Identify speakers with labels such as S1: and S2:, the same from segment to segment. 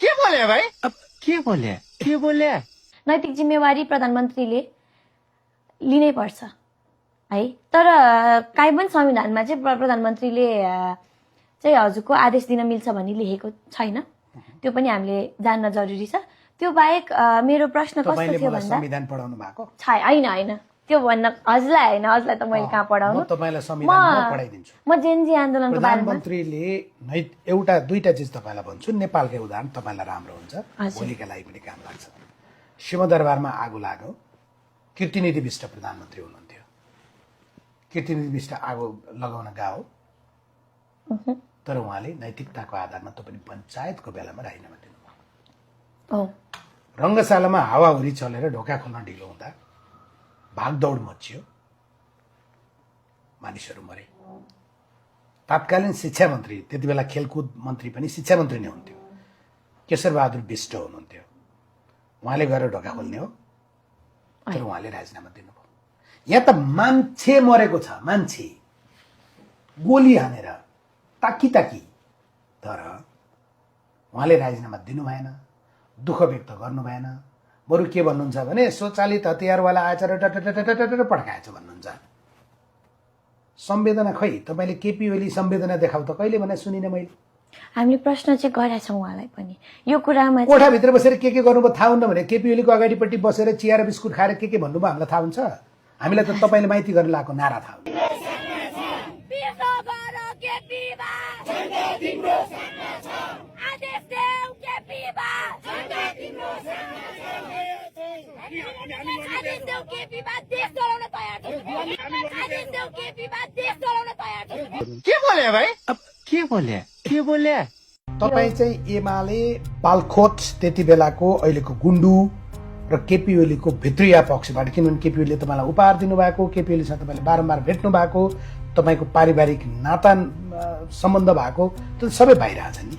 S1: के बोले भाइ के बोले
S2: नैतिक जिम्मेवारी प्रधानमन्त्रीले लिनै पर्छ है। तर काहीँ पनि संविधानमा चाहिँ प्रधानमन्त्रीले चाहिँ हजुरको आदेश दिन मिल्छ भन्ने लेखेको छैन। त्यो पनि हामीले जान्न जरुरी छ। त्यो बाहेक मेरो प्रश्न कस्तो थियो भन्दा
S3: संविधान पढाउनु भएको
S2: हैन त्यो भन्न हजुरलाई त मैले कहाँ पढाउनु।
S3: तपाईलाई संविधान म पढाइदिन्छु।
S2: म जेनजी आन्दोलनको बारेमा
S3: प्रधानमन्त्रीले एउटा दुईटा चीज तपाईलाई भन्छु। नेपालकै उदाहरण तपाईलाई राम्रो हुन्छ, भोलिका लागि पनि काम लाग्छ। सिंहदरबारमा आगो लाग्यो, कीर्तिनिधि विष्ट प्रधानमन्त्री हुनुहुन्थ्यो। कीर्तिनिधि विष्ट आगो लगाउन गयो, तर उहाँले नैतिकताको आधारमा त पनि पञ्चायतको बेलामा राजीनामा दिनुभयो। रङ्गशालामा हावाहुरी चलेर ढोका खोल्न ढिलो हुँदा भागदौड मचियो, मानिसहरू मरे। तत्कालीन शिक्षा मन्त्री, त्यति बेला खेलकुद मन्त्री पनि शिक्षा मन्त्री नै हुन्थ्यो, केशर बहादुर विष्ट हुनुहुन्थ्यो। उहाँले गएर ढोका खोल्ने हो, तर उहाँले राजीनामा दिनुभयो। यहाँ त मान्छे मरेको छ, मान्छे गोली हानेर ताकी, तर उहाँले राजीनामा दिनु भएन, दुःख व्यक्त गर्नु भएन। बरु के भन्नुहुन्छ भने स्वचालित हतियारवाला आएछ र पड्काएछ भन्नुहुन्छ। संवेदना खै तपाईले केपी ओली संवेदना देखाउ त कहिले भने सुनिन मैले।
S2: हामीले प्रश्न चाहिँ गरेका छौँ उहाँलाई पनि यो कुरामा।
S3: कोठाभित्र बसेर के गर्नुभयो थाहा हुन्न भने केपी ओलीको अगाडिपट्टि बसेर चिया र बिस्कुट खाएर के भन्नुभयो हामीलाई थाहा हुन्छ? हामीलाई त तपाईले माइती गर्न लागेको नारा थाहा हुन्छ।
S1: के बोले
S3: तपाई चाहिँ एमाले बालखोट त्यति बेलाको अहिलेको गुन्डु र केपी ओलीको भित्रिया पक्षबाट, किनभने केपी ओलीले तपाईलाई उपहार दिनुभएको, केपी ओलीसँग तपाईले बारम्बार भेट्नु भएको, तपाईको पारिवारिक नाता सम्बन्ध भएको, त्यो सबै बाहिर नि।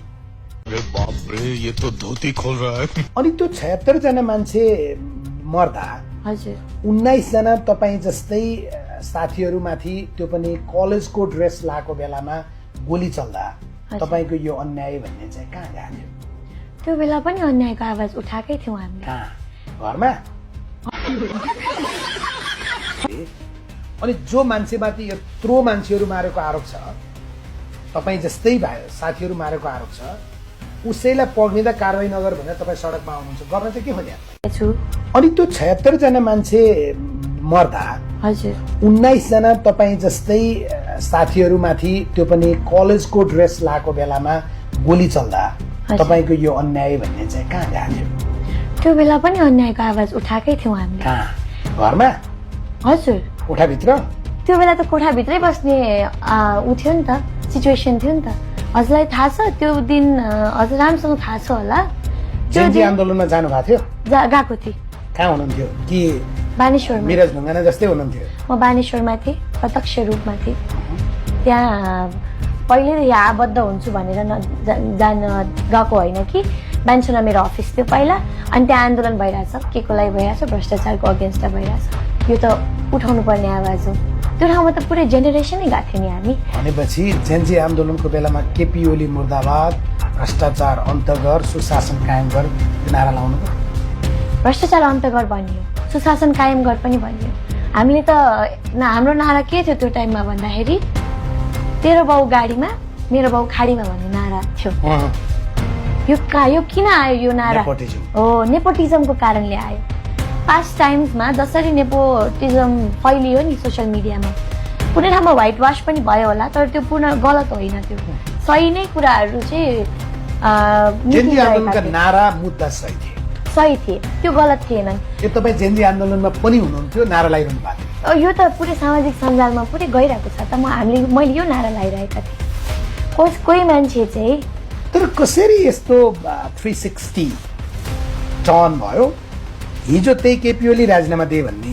S4: अरे बाप रे, ये तो धोती खोल रहा है।
S3: अनि त्यो 76 जना मान्छे मर्दा 19 जना तपाईँ जस्तै साथीहरूमाथि, त्यो पनि कलेजको ड्रेस लाएको बेलामा गोली चल्दा तपाईको यो अन्याय भन्ने चाहिँ कहाँ गएको थियो?
S2: त्यो बेला पनि अन्यायको आवाज उठाएकै थियौँ हामीले।
S3: कहाँ? घरमा? अनि जो मान्छेमाथि यत्रो मान्छेहरू मारेको आरोप छ, तपाईँ जस्तै साथीहरू मारेको आरोप छ, उसैलाई पक्रिँदा कारवाही नगर भनेर तपाईँ सडकमा आउनुहुन्छ, गर्न चाहिँ के खोज्या? अनि त्यो 76 जना मान्छे मर्दा 19 जना तपाईँ जस्तै साथीहरूमाथि, त्यो पनि कलेजको ड्रेस लाएको बेलामा गोली चल्दा तपाईको यो अन्याय भन्ने चाहिँ कहाँ गएको थियो?
S2: त्यो बेला पनि अन्यायको आवाज उठाएकै थियौँ हामीले।
S3: कहाँ? घरमा?
S2: हजुर।
S3: कोठाभित्र?
S2: त्यो बेला त कोठाभित्रै बस्ने उ थियो नि त, सिचुएसन थियो नि त। हजुरलाई थाहा छ त्यो दिन? हजुर राम्रोसँग थाहा छ होला।
S3: जेनजी आन्दोलनमा जानु भएको थियो?
S2: गएको थिएँ।
S3: कहाँ हुनुहुन्थ्यो? कि
S2: बानेश्वरमा?
S3: मिराज ढुङ्गाना जस्तै हुनुहुन्थ्यो?
S2: म बानेश्वरमा थिएँ, प्रत्यक्ष रूपमा थिएँ त्यहाँ। पहिले यहाँ आबद्ध हुन्छु भनेर जान गएको होइन कि, बानेश्वरमा मेरो अफिस थियो पहिला, अनि त्यहाँ आन्दोलन भइरहेछ, के को लागि भइरहेछ? भ्रष्टाचारको अगेन्स्टमा भइरहेछ। यो त उठाउनु पर्ने आवाज हो। त्यो ठाउँमा त पुरै जेनेरेसनै गएको थियो नि हामी।
S3: भनेपछि जेनजी आन्दोलनको बेलामा केपी ओली मुर्दाबाद, भ्रष्टाचार अन्त गर, सुशासन कायम गर नारा लाउनु भयो।
S2: भ्रष्टाचार अन्त गर भनियो, सुशासन कायम गर पनि भनियो। हामीले त हाम्रो नारा के थियो त्यो टाइममा भन्दाखेरि, तेरो बाउ गाडीमा मेरो बाउ खाडीमा भन्ने नारा थियो। यो किन आयो यो नारा? हो, नेपोटिजमको कारणले आयो। पास्ट टाइम्समा जसरी नेपोटिजम फैलियो नि सोसियल मिडियामा, कुनै ठाउँमा व्हाइट वास पनि भयो होला, तर त्यो पूर्ण गलत होइन। त्यो सही नै कुराहरू चाहिँ
S3: जेनजी आन्दोलनका नारा मुद्दा सही थिए, त्यो गलत थिएनन्। यो तपाईँ जेनजी आन्दोलनमा पनि हुनुहुन्थ्यो, नारा लगाइरहनु भएको थियो?
S2: यो त पुरै सामाजिक सञ्जालमा पुरै गइरहेको छ त। मैले यो नारा लगाइरहेका थिएँ। कोही मान्छे चाहिँ,
S3: तर कसरी यस्तो 360 टर्न भयो? हिजो त्यही केपी ओली राजीनामा दिए भन्ने,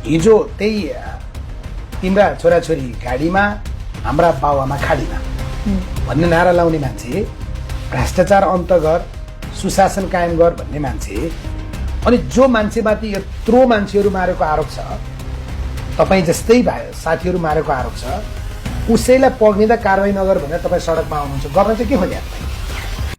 S3: हिजो त्यही तिम्रा छोराछोरी गाडीमा, हाम्रा बाबुआमा खाडीमा भन्ने नारा लाउने मान्छे, भ्रष्टाचार अन्त गर, सुशासन कायम गर भन्ने मान्छे, अनि जो मान्छेमाथि यत्रो मान्छेहरू मारेको आरोप छ, तपाईँ जस्तै साथीहरू मारेको आरोप छ, उसैलाई पग्निँदा कारवाही नगर भनेर तपाईँ सडकमा आउनुहुन्छ गर्न चाहिँ के खोज्या